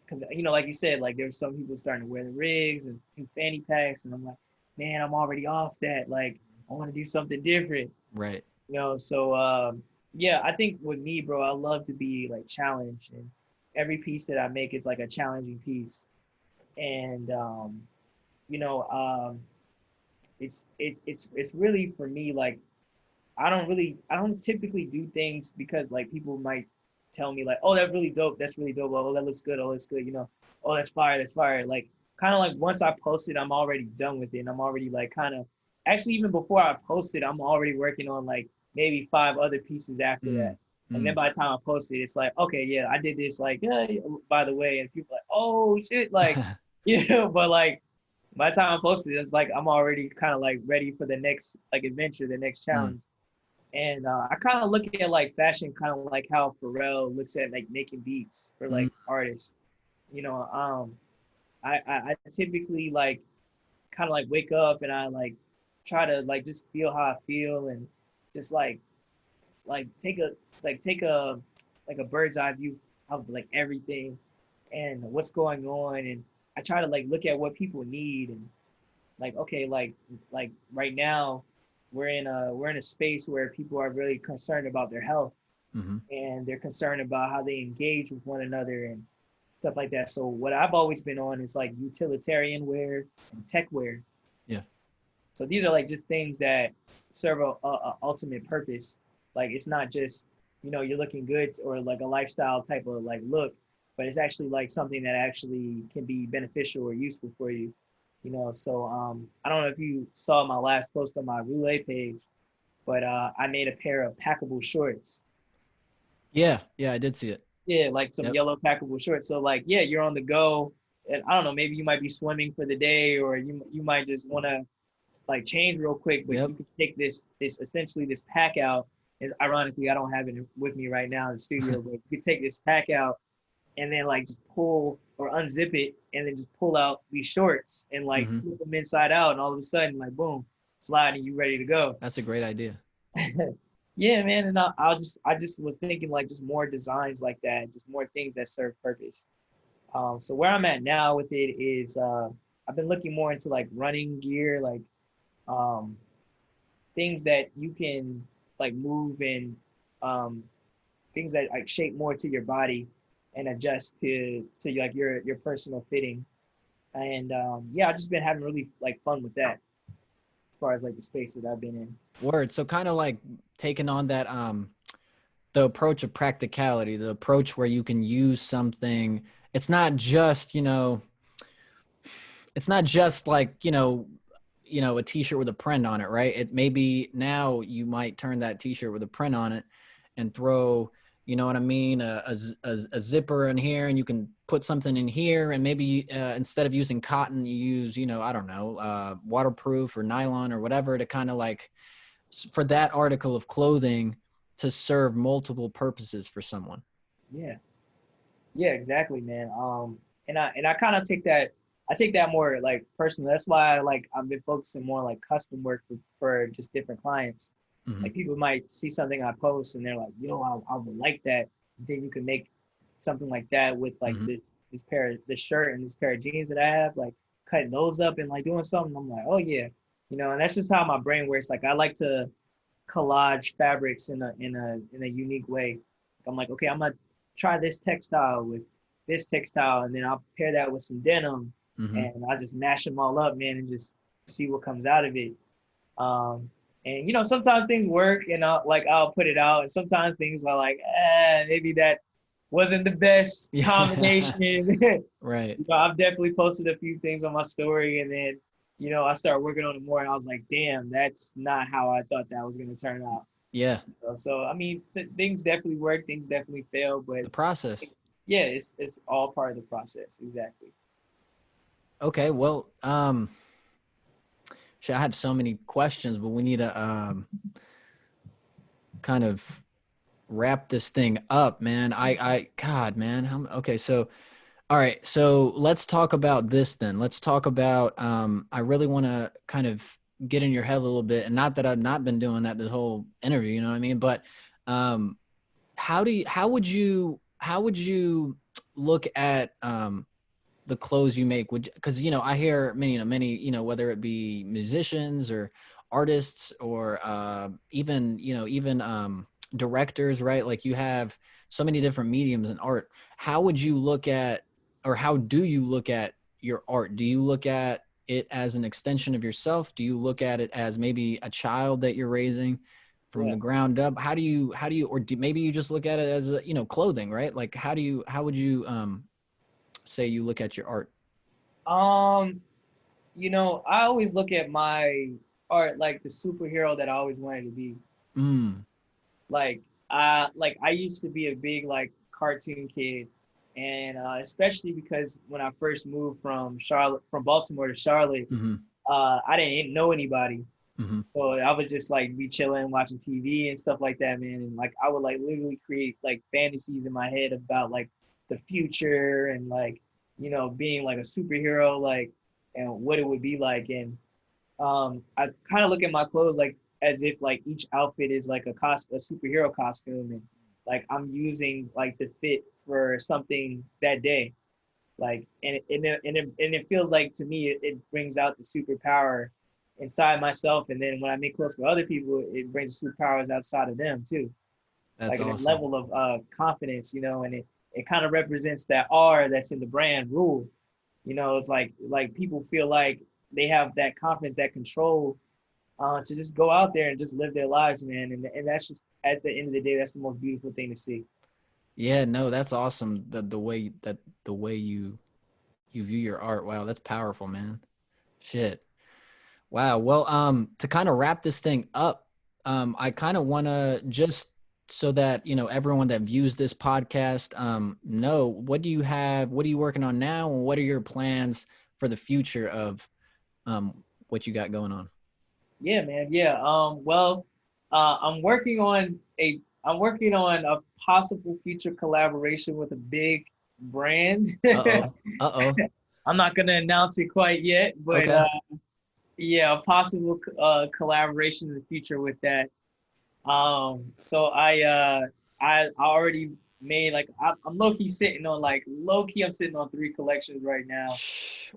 because you know, like you said, like there's some people starting to wear the rigs and do fanny packs, and I'm like, man, I'm already off that. Like I want to do something different, Right. you know. So yeah, I think with me, bro, I love to be like challenged, and every piece that I make is like a challenging piece, and you know, it's really for me like I don't typically do things because like people might tell me like, oh, that's really dope, that's really dope, oh, that looks good, oh, that's good, you know, oh, that's fire, that's fire. Like kind of like once I post it, I'm already done with it, and I'm already like kind of actually even before I post it, I'm already working on like maybe 5 other pieces after that. Mm. And then Mm. by the time I post it, it's like, okay, yeah, I did this, like, yeah, by the way, and people are like, oh shit, like, you know, but like by the time I post it, it's like I'm already kind of like ready for the next like adventure, the next Mm. challenge. And I kind of look at like fashion, kind of like how Pharrell looks at like making beats for Mm. like artists. You know, I typically like kind of like wake up and I like try to like just feel how I feel and just like take a like a bird's eye view of like everything and what's going on, and I try to like look at what people need, and like okay, like right now we're in a space where people are really concerned about their health, Mm-hmm. and they're concerned about how they engage with one another and stuff like that. So what I've always been on is like utilitarian wear and tech wear. Yeah. So these are like just things that serve a ultimate purpose. Like it's not just, you know, you're looking good or like a lifestyle type of like look, but it's actually like something that actually can be beneficial or useful for you. You know, so I don't know if you saw my last post on my ROOLÄ page, but I made a pair of packable shorts. Yeah. Yeah. I did see it. Yeah, like some Yep. yellow packable shorts. So like, yeah, you're on the go, and I don't know, maybe you might be swimming for the day, or you might just want to like change real quick, but Yep. you can take this essentially this pack out. Is ironically I don't have it with me right now in the studio, but you could take this pack out and then like just pull or unzip it and then just pull out these shorts and like Mm-hmm. flip them inside out, and all of a sudden like boom, slide and you ready to go. That's a great idea. Yeah, man, and I just was thinking like just more designs like that, just more things that serve purpose. So where I'm at now with it is I've been looking more into like running gear, like um, things that you can like move and um, things that like shape more to your body and adjust to like your personal fitting. And yeah, I've just been having really like fun with that as far as like the space that I've been in. Word. So kind of like taking on that the approach of practicality, the approach where you can use something. It's not just, you know, it's not just like, you know, a t-shirt with a print on it, right? It maybe now you might turn that t-shirt with a print on it and throw, you know what I mean, a zipper in here, and you can put something in here, and maybe instead of using cotton, you use, you know, I don't know, waterproof or nylon or whatever, to kind of like for that article of clothing to serve multiple purposes for someone. Yeah, yeah, exactly, man. And I kind of take that. I take that more like personally. That's why I've been focusing more on like custom work for just different clients. Mm-hmm. Like people might see something I post and they're like, yo, I would like that. Then you can make something like that with like Mm-hmm. this shirt and this pair of jeans that I have, like cutting those up and like doing something. I'm like, oh yeah, you know. And that's just how my brain works. Like I like to collage fabrics in a unique way. I'm like, okay, I'm gonna try this textile with this textile, and then I'll pair that with some denim, Mm-hmm. and I just mash them all up, man, and just see what comes out of it. And sometimes things work, and I'll put it out, and sometimes things are like, maybe that wasn't the best Yeah. combination. Right. I've definitely posted a few things on my story, and then I started working on it more, and I was like, damn, that's not how I thought that was gonna turn out. Yeah. So I mean, things definitely work, things definitely fail, but The process. yeah, it's all part of the process. Exactly. Okay. Well, shit, I had so many questions, but we need to kind of wrap this thing up, man. God, man. Okay. So, all right. So let's talk about this then. Let's talk about, I really want to kind of get in your head a little bit, and not that I've not been doing that this whole interview, you know what I mean? But, um, how would you look at, the clothes you make? Would, because I hear many whether it be musicians or artists or even directors, right? Like, you have so many different mediums in art. How would you look at, or how do you look at your art? Do you look at it as an extension of yourself? Do you look at it as maybe a child that you're raising from Yeah. the ground up? How do you, or maybe you just look at it as clothing, right? Like, how would you say you look at your art? Um, I always look at my art like the superhero that I always wanted to be. Mm. Like I used to be a big like cartoon kid, and especially because when I first moved from Baltimore to Charlotte, Mm-hmm. I didn't know anybody. Mm-hmm. So I would just like be chilling, watching TV and stuff like that, man. And like I would like literally create like fantasies in my head about like the future and like, being like a superhero, like, and what it would be like. And I kind of look at my clothes like as if like each outfit is like a superhero costume, and like I'm using like the fit for something that day. Like, and it feels like to me it brings out the superpower inside myself, and then when I make clothes for other people, it brings the superpowers outside of them too. That's Like that awesome. level of confidence, and it kind of represents that R that's in the brand ROOL. It's like people feel like they have that confidence, that control, to just go out there and just live their lives, man. And that's just at the end of the day, that's the most beautiful thing to see. Yeah, no, that's awesome. The way you view your art. Wow, that's powerful, man. Shit. Wow. Well, to kind of wrap this thing up, I kind of want to just, so that everyone that views this podcast know, what are you working on now, and what are your plans for the future of what you got going on? Yeah, man. Yeah. Well, I'm working on a possible future collaboration with a big brand. Uh-oh. Uh-oh. I'm not gonna announce it quite yet, but Okay. yeah, a possible collaboration in the future with that. So I already made like I'm low key sitting on like low key I'm sitting on 3 collections right now.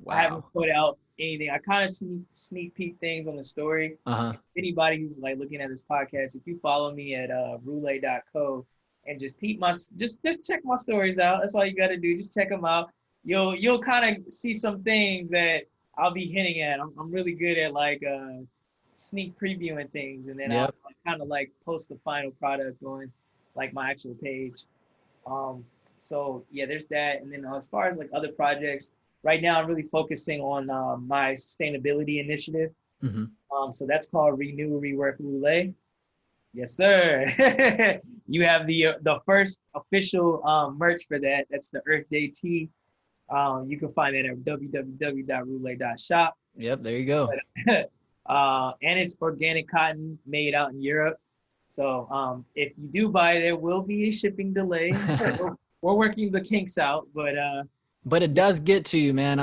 I haven't Wow. put out anything. I kind of sneak peek things on the story. Uh-huh. If anybody who's like looking at this podcast, if you follow me at ROOLÄ.co and just peep just check my stories out. That's all you got to do. Just check them out. You'll kind of see some things that I'll be hinting at. I'm really good at like sneak previewing things, and then I'll Yep. kind of like post the final product on like my actual page. Um, so yeah, there's that. And then as far as like other projects, right now I'm really focusing on my sustainability initiative. Mm-hmm. So that's called Renew, Rework, ROOLÄ. Yes, sir. You have the first official merch for that. That's the Earth Day tee. You can find it at www.roolä.shop. Yep, there you go. And it's organic cotton made out in Europe. So if you do buy it, there will be a shipping delay. We're working the kinks out, but But it yeah, does get to you, man.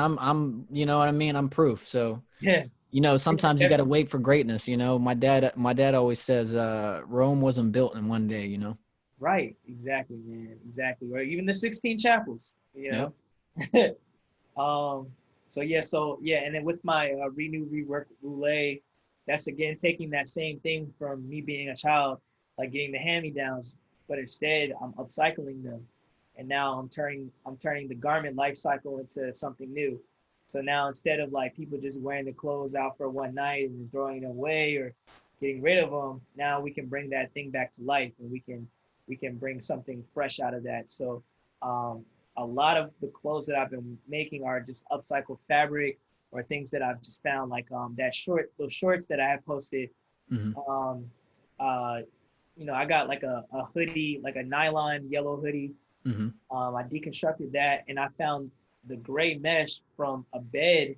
You know what I mean? I'm proof. So, yeah, sometimes you got to wait for greatness. My dad always says, Rome wasn't built in one day. right, exactly, man, exactly. Right, even the 16 chapels, Yep. Um, so yeah, and then with my Renew, Rework, ROOLÄ, that's again taking that same thing from me being a child, like getting the hand-me-downs, but instead I'm upcycling them, and now I'm turning the garment life cycle into something new. So now instead of like people just wearing the clothes out for one night and throwing them away or getting rid of them, now we can bring that thing back to life, and we can bring something fresh out of that. So um, a lot of the clothes that I've been making are just upcycled fabric or things that I've just found, like those shorts that I have posted. Hmm. Um, uh, I got like a hoodie, like a nylon yellow hoodie. Hmm. I deconstructed that, and I found the gray mesh from a bed,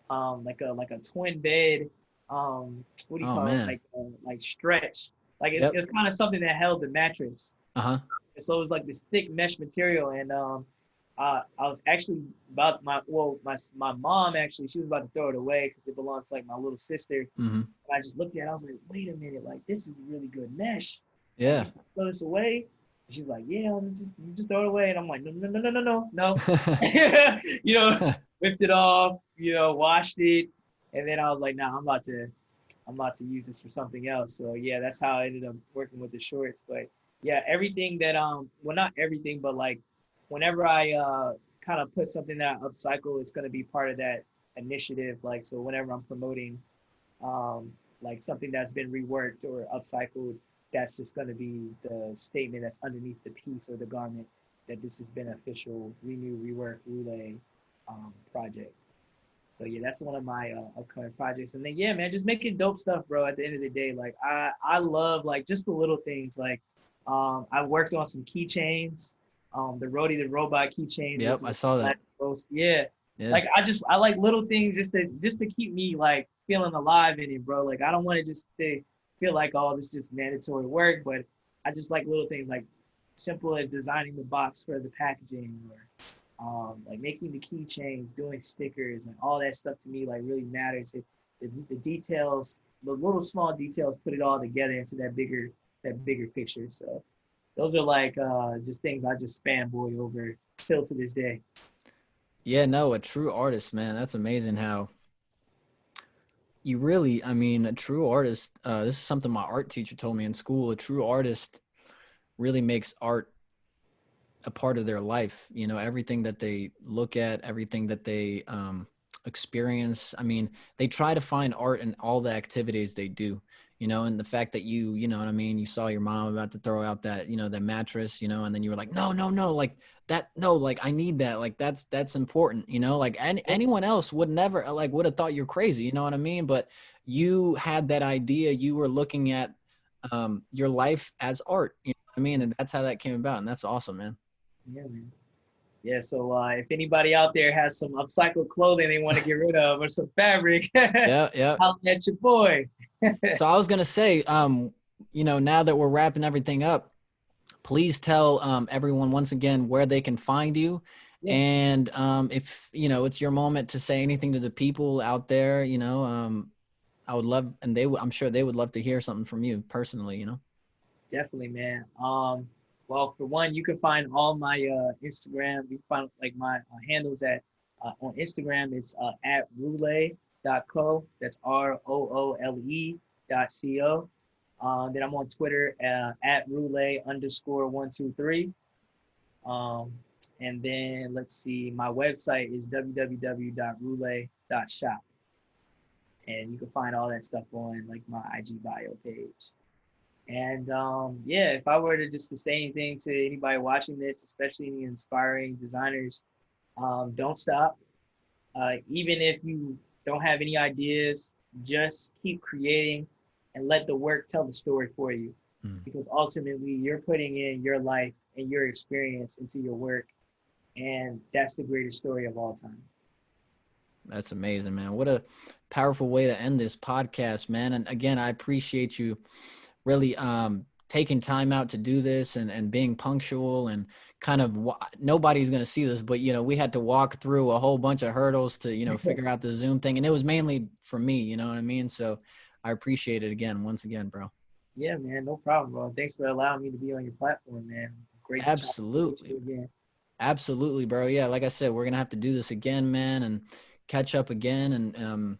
like a twin bed. What do you Oh call it? man. Like stretch. Like it's Yep. it's kind of something that held the mattress. Uh-huh. And so it was like this thick mesh material, and I was actually about my mom actually, she was about to throw it away because it belonged to like my little sister. Hmm. And I just looked at it, I was like, wait a minute, like this is really good mesh. Like you Yeah. throw this away. And she's like, yeah, just throw it away. And I'm like, no, no, no, no, no, no, no. Whipped it off, washed it, and then I was like, nah, I'm about to use this for something else. So yeah, that's how I ended up working with the shorts. But yeah, everything that well, not everything, but like whenever I kind of put something that I upcycle, it's gonna be part of that initiative. Like so, whenever I'm promoting um like something that's been reworked or upcycled, that's just gonna be the statement that's underneath the piece or the garment that this has been an official renew, rework, ROOLÄ project. So yeah, that's one of my upcoming projects. And then yeah, man, just making dope stuff, bro. At the end of the day, like I love like just the little things. Like I worked on some keychains, the Rody the Robot keychains. Yep, Was I like saw the last that. post. Yeah, Yeah. like I like little things just to keep me like feeling alive in it, bro. Like I don't want to just feel like oh this is just mandatory work, but I just like little things like simple as designing the box for the packaging or like making the keychains, doing stickers, and all that stuff to me like really matters. The details, the little small details, put it all together into that bigger picture. So those are like just things I just fanboy over still to this day. Yeah, no, a true artist, man. That's amazing how you really, I mean, a true artist, this is something my art teacher told me in school. A true artist really makes art a part of their life. You know, everything that they look at, everything that they experience. I mean, they try to find art in all the activities they do. You know, and the fact that you know what I mean, you saw your mom about to throw out that, that mattress, and then you were like, no, no, no, like that, no, like I need that, like that's important, like anyone else would never like would have thought you're crazy, you know what I mean? But you had that idea, you were looking at your life as art, you know what I mean? And that's how that came about, and that's awesome, man. Yeah, man. Yeah, so if anybody out there has some upcycled clothing they want to get rid of or some fabric, Yeah, yeah. holla at your boy. So I was gonna say, now that we're wrapping everything up, please tell everyone once again where they can find you, Yeah, and if it's your moment to say anything to the people out there, I would love, and I'm sure they would love to hear something from you personally. definitely, man. Well, for one, you can find all my Instagram. You can find like my handles on Instagram. It's at roole.co. That's ROOLE.co. Then I'm on Twitter at roole_123. Um, and then let's see, my website is www.roole.shop. And you can find all that stuff on like my IG bio page. And yeah, if I were to say anything to anybody watching this, especially any inspiring designers, don't stop. Even if you don't have any ideas, just keep creating and let the work tell the story for you. Mm. Because ultimately, you're putting in your life and your experience into your work, and that's the greatest story of all time. That's amazing, man. What a powerful way to end this podcast, man. And again, I appreciate you really taking time out to do this and being punctual and kind of nobody's going to see this, but we had to walk through a whole bunch of hurdles to figure out the Zoom thing, and it was mainly for me, you know what I mean? So I appreciate it once again, bro. Yeah, man, no problem, bro. Thanks for allowing me to be on your platform, man. Great to talk to you Absolutely. again. Absolutely, bro. Yeah, like I said, we're going to have to do this again, man, and catch up again, and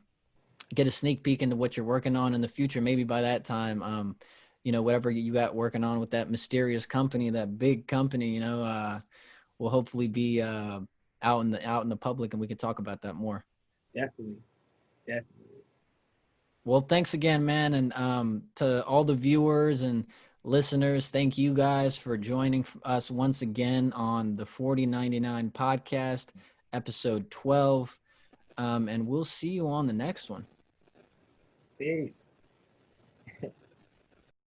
get a sneak peek into what you're working on in the future. Maybe by that time, whatever you got working on with that mysterious company, that big company, will hopefully be out in the public, and we could talk about that more. Definitely, definitely. Well, thanks again, man, and to all the viewers and listeners, thank you guys for joining us once again on the 4099 podcast, episode 12, and we'll see you on the next one. Peace.